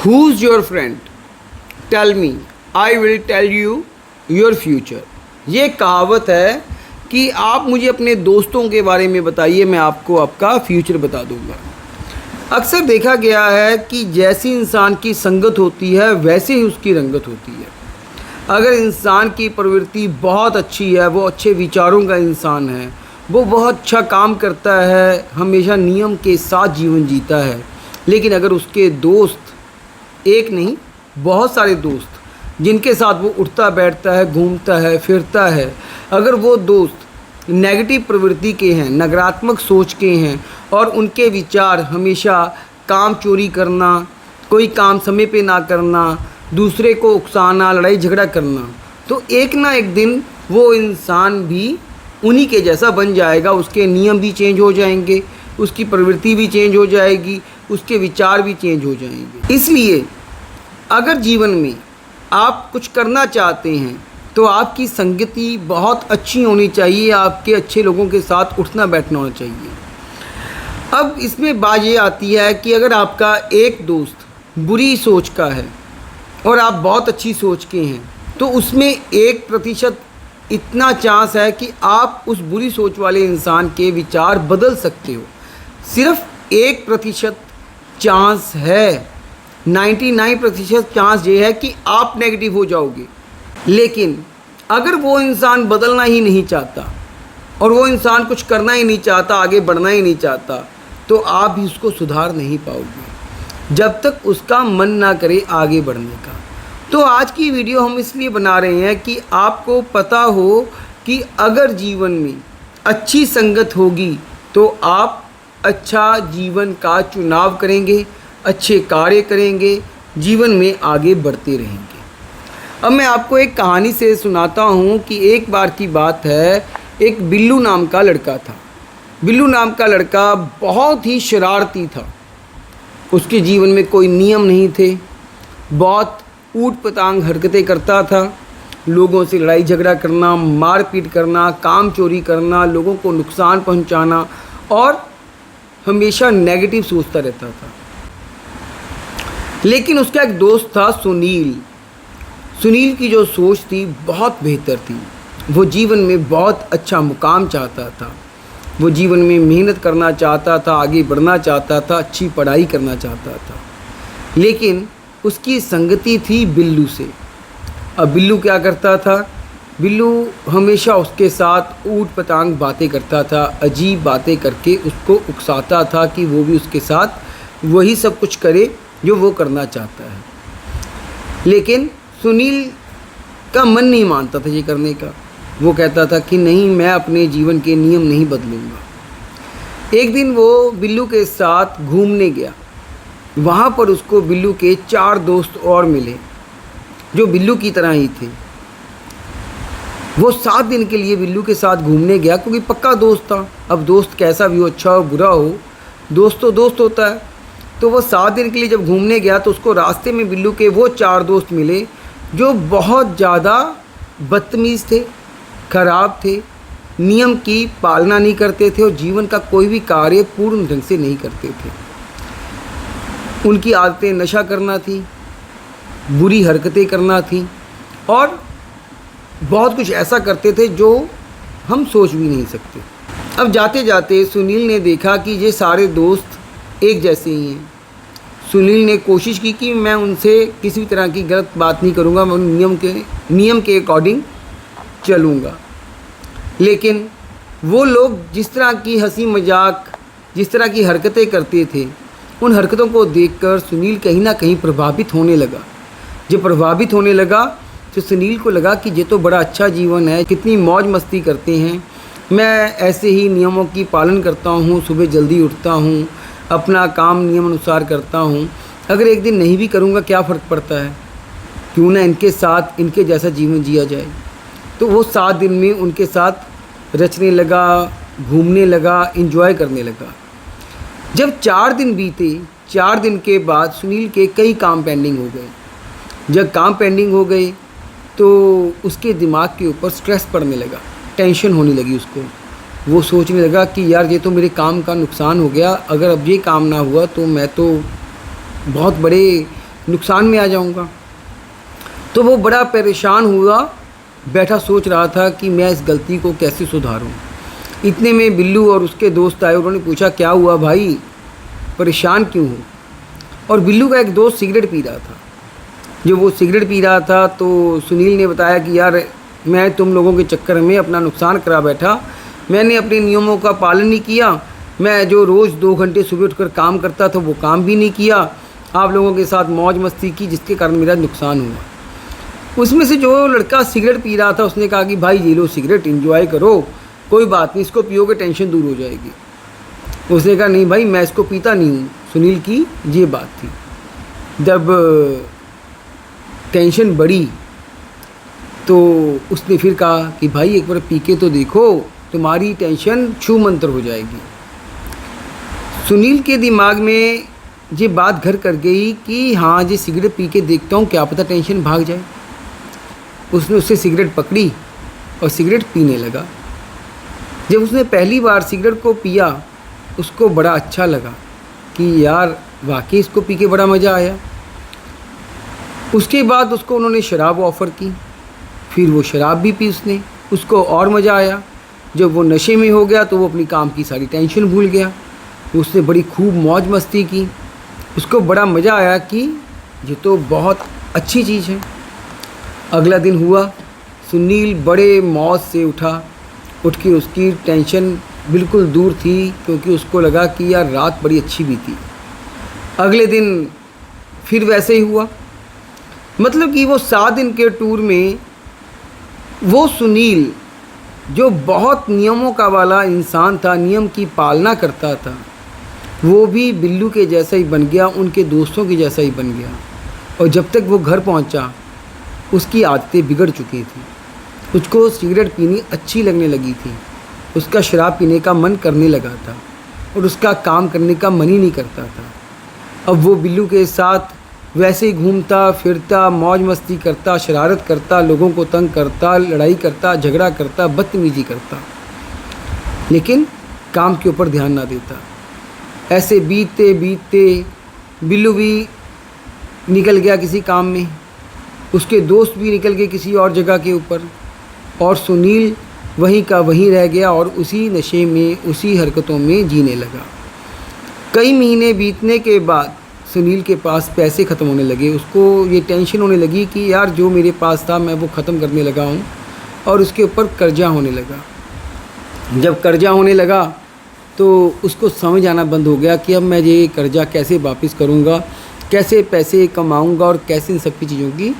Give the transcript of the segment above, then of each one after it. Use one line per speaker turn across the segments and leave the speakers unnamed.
Who's your friend? Tell me, I will tell you your future. ये कहावत है कि आप मुझे अपने दोस्तों के बारे में बताइए, मैं आपको आपका फ्यूचर बता दूंगा। अक्सर देखा गया है कि जैसी इंसान की संगत होती है वैसे ही उसकी रंगत होती है। अगर इंसान की प्रवृत्ति बहुत अच्छी है, वो अच्छे विचारों का इंसान है, वो बहुत अच्छा काम करता है, हमेशा नियम के साथ जीवन जीता है, लेकिन अगर उसके दोस्त एक नहीं बहुत सारे दोस्त जिनके साथ वो उठता बैठता है, घूमता है, फिरता है, अगर वो दोस्त नेगेटिव प्रवृत्ति के हैं, नकारात्मक सोच के हैं और उनके विचार हमेशा काम चोरी करना, कोई काम समय पे ना करना, दूसरे को उकसाना, लड़ाई झगड़ा करना, तो एक ना एक दिन वो इंसान भी उन्हीं के जैसा बन जाएगा। उसके नियम भी चेंज हो जाएंगे, उसकी प्रवृत्ति भी चेंज हो जाएगी, उसके विचार भी चेंज हो जाएंगे। इसलिए अगर जीवन में आप कुछ करना चाहते हैं तो आपकी संगति बहुत अच्छी होनी चाहिए, आपके अच्छे लोगों के साथ उठना बैठना होना चाहिए। अब इसमें बात ये आती है कि अगर आपका एक दोस्त बुरी सोच का है और आप बहुत अच्छी सोच के हैं, तो उसमें 1% इतना चांस है कि आप उस बुरी सोच वाले इंसान के विचार बदल सकते हो। सिर्फ 1% चांस है, 99% चांस ये है कि आप नेगेटिव हो जाओगे। लेकिन अगर वो इंसान बदलना ही नहीं चाहता और वो इंसान कुछ करना ही नहीं चाहता, आगे बढ़ना ही नहीं चाहता, तो आप भी उसको सुधार नहीं पाओगे जब तक उसका मन ना करे आगे बढ़ने का। तो आज की वीडियो हम इसलिए बना रहे हैं कि आपको पता हो कि अगर जीवन में अच्छी संगत होगी तो आप अच्छा जीवन का चुनाव करेंगे, अच्छे कार्य करेंगे, जीवन में आगे बढ़ते रहेंगे। अब मैं आपको एक कहानी से सुनाता हूँ कि एक बार की बात है, एक बिल्लू नाम का लड़का था। बिल्लू नाम का लड़का बहुत ही शरारती था। उसके जीवन में कोई नियम नहीं थे, बहुत ऊट पटांग हरकतें करता था, लोगों से लड़ाई झगड़ा करना, मारपीट करना, काम चोरी करना, लोगों को नुकसान पहुंचाना और हमेशा नेगेटिव सोचता रहता था। लेकिन उसका एक दोस्त था सुनील। सुनील की जो सोच थी बहुत बेहतर थी। वो जीवन में बहुत अच्छा मुकाम चाहता था, वो जीवन में मेहनत करना चाहता था, आगे बढ़ना चाहता था, अच्छी पढ़ाई करना चाहता था। लेकिन उसकी संगति थी बिल्लू से। अब बिल्लू क्या करता था? बिल्लू हमेशा उसके साथ ऊट पटांग बातें करता था, अजीब बातें करके उसको उकसाता था कि वो भी उसके साथ वही सब कुछ करे जो वो करना चाहता है। लेकिन सुनील का मन नहीं मानता था ये करने का। वो कहता था कि नहीं, मैं अपने जीवन के नियम नहीं बदलूँगा। एक दिन वो बिल्लू के साथ घूमने गया। वहाँ पर उसको बिल्लू के 4 दोस्त और मिले जो बिल्लू की तरह ही थे। वो 7 दिन के लिए बिल्लू के साथ घूमने गया क्योंकि पक्का दोस्त था। अब दोस्त कैसा भी हो, अच्छा हो बुरा हो, दोस्त तो दोस्त होता है। तो वो 7 दिन के लिए जब घूमने गया तो उसको रास्ते में बिल्लू के वो 4 दोस्त मिले जो बहुत ज़्यादा बदतमीज़ थे, खराब थे, नियम की पालना नहीं करते थे और जीवन का कोई भी कार्य पूर्ण ढंग से नहीं करते थे। उनकी आदतें नशा करना थी, बुरी हरकतें करना थी और बहुत कुछ ऐसा करते थे जो हम सोच भी नहीं सकते। अब जाते जाते सुनील ने देखा कि ये सारे दोस्त एक जैसे ही हैं। सुनील ने कोशिश की कि मैं उनसे किसी भी तरह की गलत बात नहीं करूँगा, मैं नियम के अकॉर्डिंग चलूँगा। लेकिन वो लोग जिस तरह की हंसी मजाक, जिस तरह की हरकतें करते थे, उन हरकतों को देखकर सुनील कहीं ना कहीं प्रभावित होने लगा। जब प्रभावित होने लगा तो सुनील को लगा कि ये तो बड़ा अच्छा जीवन है, कितनी मौज मस्ती करते हैं, मैं ऐसे ही नियमों की पालन करता हूँ, सुबह जल्दी उठता हूँ, अपना काम नियम अनुसार करता हूँ, अगर एक दिन नहीं भी करूँगा क्या फ़र्क पड़ता है, क्यों ना इनके साथ इनके जैसा जीवन जिया जाए। तो वो 7 दिन में उनके साथ रचने लगा, घूमने लगा, एंजॉय करने लगा। जब 4 दिन बीते, 4 दिन के बाद सुनील के कई काम पेंडिंग हो गए। जब काम पेंडिंग हो गए तो उसके दिमाग के ऊपर स्ट्रेस पड़ने लगा, टेंशन होने लगी उसको। वो सोचने लगा कि यार ये तो मेरे काम का नुकसान हो गया, अगर अब ये काम ना हुआ तो मैं तो बहुत बड़े नुकसान में आ जाऊंगा। तो वो बड़ा परेशान हुआ, बैठा सोच रहा था कि मैं इस गलती को कैसे सुधारूं। इतने में बिल्लू और उसके दोस्त आए। उन्होंने पूछा, क्या हुआ भाई, परेशान क्यों हो? और बिल्लू का एक दोस्त सिगरेट पी रहा था। जब वो सिगरेट पी रहा था तो सुनील ने बताया कि यार मैं तुम लोगों के चक्कर में अपना नुकसान करा बैठा। मैंने अपने नियमों का पालन नहीं किया। मैं जो रोज़ 2 घंटे सुबह उठकर काम करता था वो काम भी नहीं किया। आप लोगों के साथ मौज मस्ती की, जिसके कारण मेरा नुकसान हुआ। उसमें से जो लड़का सिगरेट पी रहा था उसने कहा कि भाई ये लो सिगरेट, एंजॉय करो, कोई बात नहीं, इसको पियोगे टेंशन दूर हो जाएगी। उसने कहा नहीं भाई मैं इसको पीता नहीं हूँ। सुनील की ये बात थी। जब टेंशन बढ़ी तो उसने फिर कहा कि भाई एक बार पी के तो देखो, तुम्हारी टेंशन छू मंतर हो जाएगी। सुनील के दिमाग में ये बात घर कर गई कि हाँ ये सिगरेट पी के देखता हूँ, क्या पता टेंशन भाग जाए। उसने उससे सिगरेट पकड़ी और सिगरेट पीने लगा। जब उसने पहली बार सिगरेट को पिया उसको बड़ा अच्छा लगा कि यार वाकई इसको पी के बड़ा मज़ा आया। उसके बाद उसको उन्होंने शराब ऑफ़र की, फिर वो शराब भी पी उसने, उसको और मज़ा आया। जब वो नशे में हो गया तो वो अपनी काम की सारी टेंशन भूल गया। उसने बड़ी खूब मौज मस्ती की। उसको बड़ा मज़ा आया कि ये तो बहुत अच्छी चीज़ है। अगला दिन हुआ, सुनील बड़े मौज से उठा। उठ के उसकी टेंशन बिल्कुल दूर थी, क्योंकि उसको लगा कि यार रात बड़ी अच्छी बीती। अगले दिन फिर वैसे ही हुआ। मतलब कि वो 7 दिन के टूर में वो सुनील जो बहुत नियमों का वाला इंसान था, नियम की पालना करता था, वो भी बिल्लू के जैसा ही बन गया, उनके दोस्तों के जैसा ही बन गया। और जब तक वो घर पहुंचा उसकी आदतें बिगड़ चुकी थी। उसको सिगरेट पीनी अच्छी लगने लगी थी, उसका शराब पीने का मन करने लगा था और उसका काम करने का मन ही नहीं करता था। अब वो बिल्लू के साथ वैसे ही घूमता फिरता, मौज मस्ती करता, शरारत करता, लोगों को तंग करता, लड़ाई करता, झगड़ा करता, बदतमीजी करता, लेकिन काम के ऊपर ध्यान ना देता। ऐसे बीतते बीतते बिल्लू भी निकल गया किसी काम में, उसके दोस्त भी निकल गए किसी और जगह के ऊपर, और सुनील वहीं का वहीं रह गया और उसी नशे में, उसी हरकतों में जीने लगा। कई महीने बीतने के बाद सुनील के पास पैसे ख़त्म होने लगे। उसको ये टेंशन होने लगी कि यार जो मेरे पास था मैं वो ख़त्म करने लगा हूँ, और उसके ऊपर कर्जा होने लगा। जब कर्जा होने लगा तो उसको समझ आना बंद हो गया कि अब मैं ये कर्जा कैसे वापस करूँगा, कैसे पैसे कमाऊँगा और कैसे इन सब की चीज़ों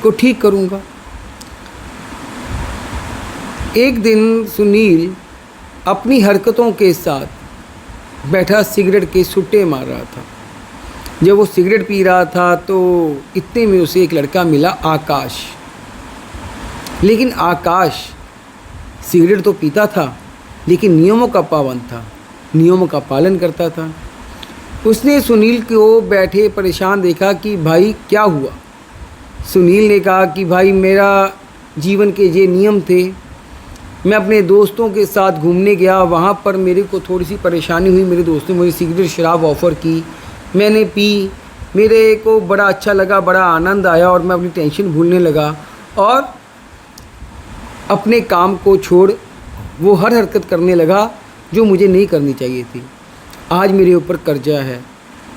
को ठीक करूँगा। एक दिन सुनील अपनी हरकतों के साथ बैठा सिगरेट के सुट्टे मार रहा था। जब वो सिगरेट पी रहा था तो इतने में उसे एक लड़का मिला, आकाश। लेकिन आकाश सिगरेट तो पीता था लेकिन नियमों का पाबंद था, नियमों का पालन करता था। उसने सुनील को बैठे परेशान देखा कि भाई क्या हुआ। सुनील ने कहा कि भाई मेरा जीवन के ये नियम थे, मैं अपने दोस्तों के साथ घूमने गया, वहाँ पर मेरे को थोड़ी सी परेशानी हुई। मेरे दोस्तों ने मुझे सिगरेट शराब ऑफ़र की, मैंने पी, मेरे को बड़ा अच्छा लगा, बड़ा आनंद आया और मैं अपनी टेंशन भूलने लगा और अपने काम को छोड़ वो हर हरकत करने लगा जो मुझे नहीं करनी चाहिए थी। आज मेरे ऊपर कर्जा है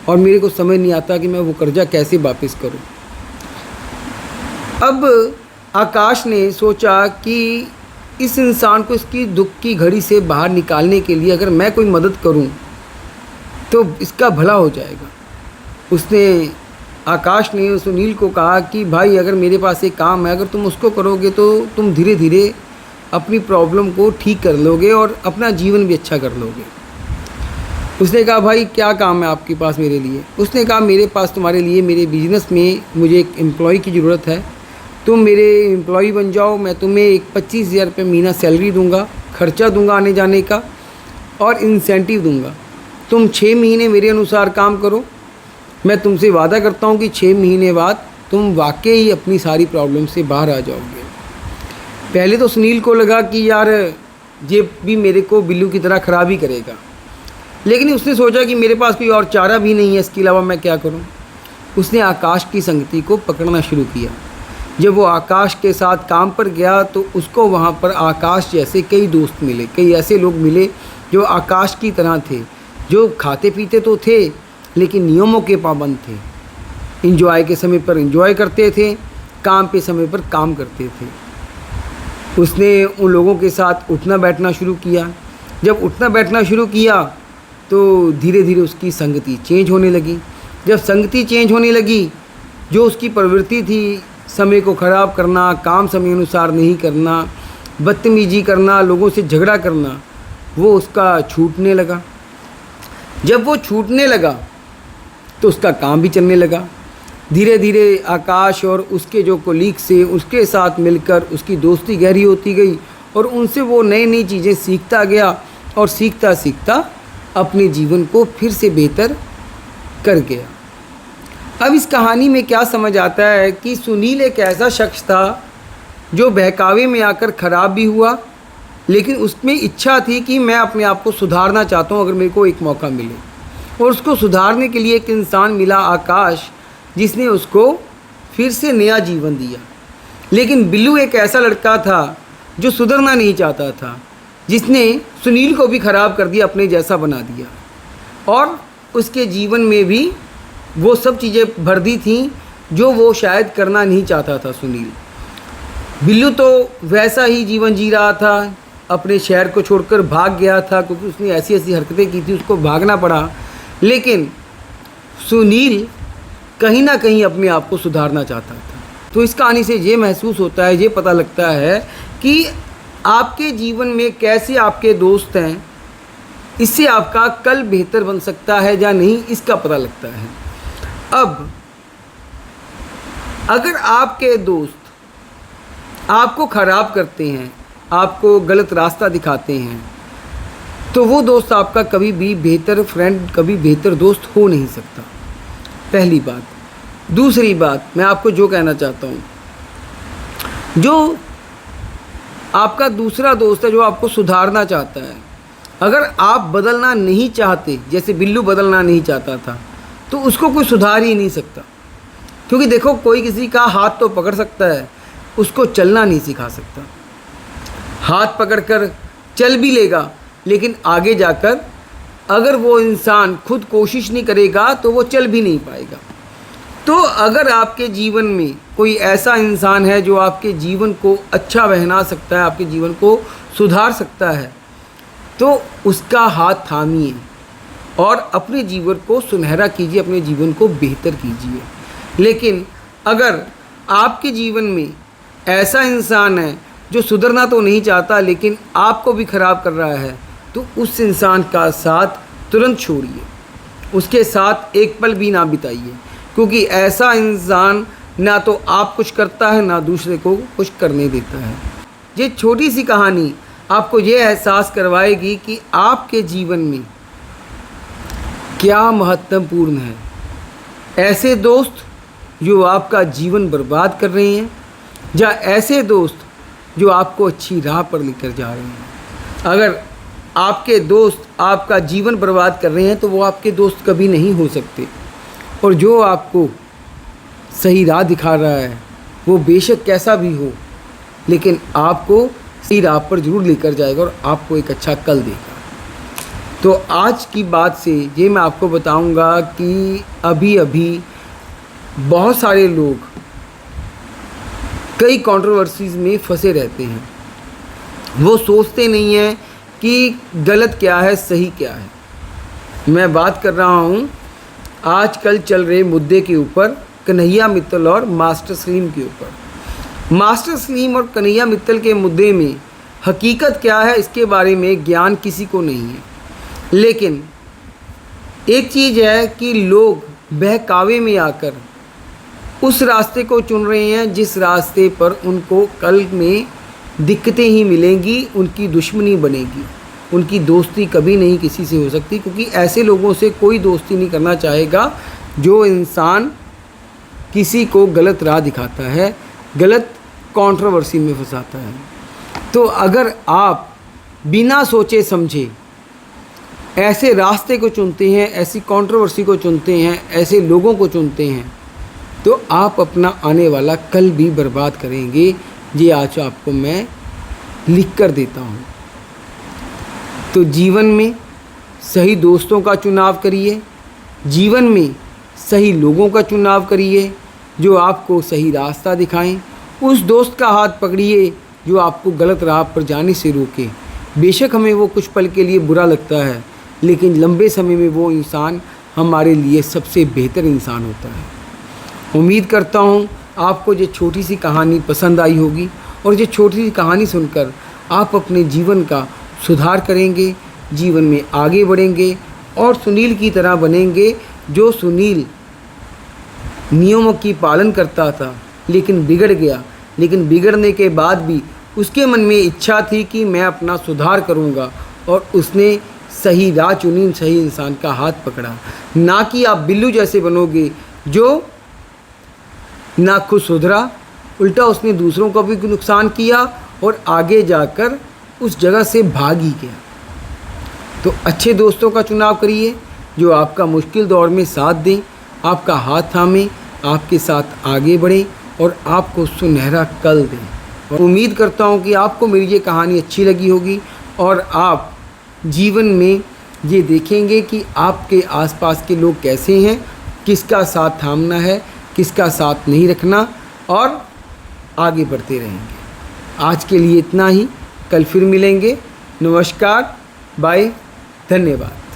और मेरे को समझ नहीं आता कि मैं वो कर्जा कैसे वापस करूं। अब आकाश ने सोचा कि इस इंसान को इसकी दुख की घड़ी से बाहर निकालने के लिए अगर मैं कोई मदद करूं तो इसका भला हो जाएगा। आकाश ने सुनील को कहा कि भाई अगर मेरे पास एक काम है, अगर तुम उसको करोगे तो तुम धीरे धीरे अपनी प्रॉब्लम को ठीक कर लोगे और अपना जीवन भी अच्छा कर लोगे। उसने कहा भाई क्या काम है आपके पास मेरे लिए? उसने कहा मेरे पास तुम्हारे लिए, मेरे बिज़नेस में मुझे एक एम्प्लॉय की ज़रूरत है, तुम मेरे एम्प्लॉय बन जाओ। मैं तुम्हें एक 25,000 रुपये महीना सैलरी दूंगा, खर्चा दूंगा आने जाने का और इंसेंटिव दूंगा। तुम 6 महीने मेरे अनुसार काम करो, मैं तुमसे वादा करता हूँ कि 6 महीने बाद तुम वाकई ही अपनी सारी प्रॉब्लम से बाहर आ जाओगे। पहले तो सुनील को लगा कि यार ये भी मेरे को बिल्लू की तरह ख़राब ही करेगा, लेकिन उसने सोचा कि मेरे पास कोई और चारा भी नहीं है, इसके अलावा मैं क्या करूं। उसने आकाश की संगति को पकड़ना शुरू किया। जब वो आकाश के साथ काम पर गया तो उसको वहाँ पर आकाश जैसे कई दोस्त मिले, कई ऐसे लोग मिले जो आकाश की तरह थे, जो खाते पीते तो थे लेकिन नियमों के पाबंद थे, इंजॉय के समय पर इंजॉय करते थे, काम के समय पर काम करते थे। उसने उन लोगों के साथ उठना बैठना शुरू किया। जब उठना बैठना शुरू किया तो धीरे धीरे उसकी संगति चेंज होने लगी। जब संगति चेंज होने लगी, जो उसकी प्रवृत्ति थी समय को ख़राब करना, काम समय अनुसार नहीं करना, बदतमीजी करना, लोगों से झगड़ा करना, वो उसका छूटने लगा। जब वो छूटने लगा तो उसका काम भी चलने लगा। धीरे धीरे आकाश और उसके जो कोलीग्स थे उसके साथ मिलकर उसकी दोस्ती गहरी होती गई और उनसे वो नई नई चीज़ें सीखता गया और सीखता सीखता अपने जीवन को फिर से बेहतर कर गया। अब इस कहानी में क्या समझ आता है कि सुनील एक ऐसा शख्स था जो बहकावे में आकर ख़राब भी हुआ, लेकिन उसमें इच्छा थी कि मैं अपने आप को सुधारना चाहता हूँ अगर मेरे को एक मौका मिले, और उसको सुधारने के लिए एक इंसान मिला, आकाश, जिसने उसको फिर से नया जीवन दिया। लेकिन बिल्लू एक ऐसा लड़का था जो सुधरना नहीं चाहता था, जिसने सुनील को भी ख़राब कर दिया, अपने जैसा बना दिया, और उसके जीवन में भी वो सब चीज़ें भर दी थीं जो वो शायद करना नहीं चाहता था सुनील। बिल्लू तो वैसा ही जीवन जी रहा था, अपने शहर को छोड़कर भाग गया था क्योंकि उसने ऐसी ऐसी हरकतें की थी, उसको भागना पड़ा। लेकिन सुनील कहीं ना कहीं अपने आप को सुधारना चाहता था। तो इस कहानी से ये महसूस होता है, ये पता लगता है कि आपके जीवन में कैसे आपके दोस्त हैं, इससे आपका कल बेहतर बन सकता है या नहीं, इसका पता लगता है। अब अगर आपके दोस्त आपको ख़राब करते हैं, आपको गलत रास्ता दिखाते हैं, तो वो दोस्त आपका कभी भी बेहतर फ्रेंड, कभी बेहतर दोस्त हो नहीं सकता, पहली बात। दूसरी बात, मैं आपको जो कहना चाहता हूँ, जो आपका दूसरा दोस्त है जो आपको सुधारना चाहता है, अगर आप बदलना नहीं चाहते, जैसे बिल्लू बदलना नहीं चाहता था, तो उसको कोई सुधार ही नहीं सकता। क्योंकि देखो, कोई किसी का हाथ तो पकड़ सकता है, उसको चलना नहीं सिखा सकता। हाथ पकड़कर चल भी लेगा, लेकिन आगे जाकर अगर वो इंसान खुद कोशिश नहीं करेगा तो वो चल भी नहीं पाएगा। तो अगर आपके जीवन में कोई ऐसा इंसान है जो आपके जीवन को अच्छा बना सकता है, आपके जीवन को सुधार सकता है, तो उसका हाथ थामिए और अपने जीवन को सुनहरा कीजिए, अपने जीवन को बेहतर कीजिए। लेकिन अगर आपके जीवन में ऐसा इंसान है जो सुधरना तो नहीं चाहता लेकिन आपको भी ख़राब कर रहा है, तो उस इंसान का साथ तुरंत छोड़िए, उसके साथ एक पल भी ना बिताइए, क्योंकि ऐसा इंसान ना तो आप कुछ करता है ना दूसरे को कुछ करने देता है। ये छोटी सी कहानी आपको ये एहसास करवाएगी कि आपके जीवन में क्या महत्वपूर्ण है। ऐसे दोस्त जो आपका जीवन बर्बाद कर रहे हैं, या ऐसे दोस्त जो आपको अच्छी राह पर लेकर जा रहे हैं। अगर आपके दोस्त आपका जीवन बर्बाद कर रहे हैं तो वो आपके दोस्त कभी नहीं हो सकते, और जो आपको सही राह दिखा रहा है वो बेशक कैसा भी हो, लेकिन आपको सही राह पर ज़रूर लेकर जाएगा और आपको एक अच्छा कल देगा। तो आज की बात से ये मैं आपको बताऊंगा कि अभी अभी बहुत सारे लोग कई कंट्रोवर्सीज़ में फंसे रहते हैं। वो सोचते नहीं हैं कि गलत क्या है, सही क्या है। मैं बात कर रहा हूँ आजकल चल रहे मुद्दे के ऊपर, कन्हैया मित्तल और मास्टर सलीम के ऊपर। मास्टर सलीम और कन्हैया मित्तल के मुद्दे में हकीकत क्या है इसके बारे में ज्ञान किसी को नहीं है, लेकिन एक चीज़ है कि लोग बहकावे में आकर उस रास्ते को चुन रहे हैं जिस रास्ते पर उनको कल में दिक्कतें ही मिलेंगी, उनकी दुश्मनी बनेगी, उनकी दोस्ती कभी नहीं किसी से हो सकती, क्योंकि ऐसे लोगों से कोई दोस्ती नहीं करना चाहेगा जो इंसान किसी को गलत राह दिखाता है, गलत कंट्रोवर्सी में फंसाता है। तो अगर आप बिना सोचे समझे ऐसे रास्ते को चुनते हैं, ऐसी कंट्रोवर्सी को चुनते हैं, ऐसे लोगों को चुनते हैं, तो आप अपना आने वाला कल भी बर्बाद करेंगे। ये आज आपको मैं लिख कर देता हूँ। तो जीवन में सही दोस्तों का चुनाव करिए, जीवन में सही लोगों का चुनाव करिए जो आपको सही रास्ता दिखाएं। उस दोस्त का हाथ पकड़िए जो आपको गलत राह पर जाने से रोके। बेशक हमें वो कुछ पल के लिए बुरा लगता है, लेकिन लंबे समय में वो इंसान हमारे लिए सबसे बेहतर इंसान होता है। उम्मीद करता हूँ आपको ये छोटी सी कहानी पसंद आई होगी और ये छोटी सी कहानी सुनकर आप अपने जीवन का सुधार करेंगे, जीवन में आगे बढ़ेंगे और सुनील की तरह बनेंगे। जो सुनील नियमों की पालन करता था लेकिन बिगड़ गया, लेकिन बिगड़ने के बाद भी उसके मन में इच्छा थी कि मैं अपना सुधार करूंगा और उसने सही राह चुनी, सही इंसान का हाथ पकड़ा। ना कि आप बिल्लू जैसे बनोगे जो ना खुद सुधरा, उल्टा उसने दूसरों को भी नुकसान किया और आगे जाकर उस जगह से भाग ही गया। तो अच्छे दोस्तों का चुनाव करिए जो आपका मुश्किल दौर में साथ दें, आपका हाथ थामें, आपके साथ आगे बढ़ें और आपको सुनहरा कल दें। और उम्मीद करता हूँ कि आपको मेरी ये कहानी अच्छी लगी होगी और आप जीवन में ये देखेंगे कि आपके आसपास के लोग कैसे हैं, किसका साथ थामना है, किसका साथ नहीं रखना और आगे बढ़ते रहेंगे। आज के लिए इतना ही, कल फिर मिलेंगे। नमस्कार, बाय, धन्यवाद।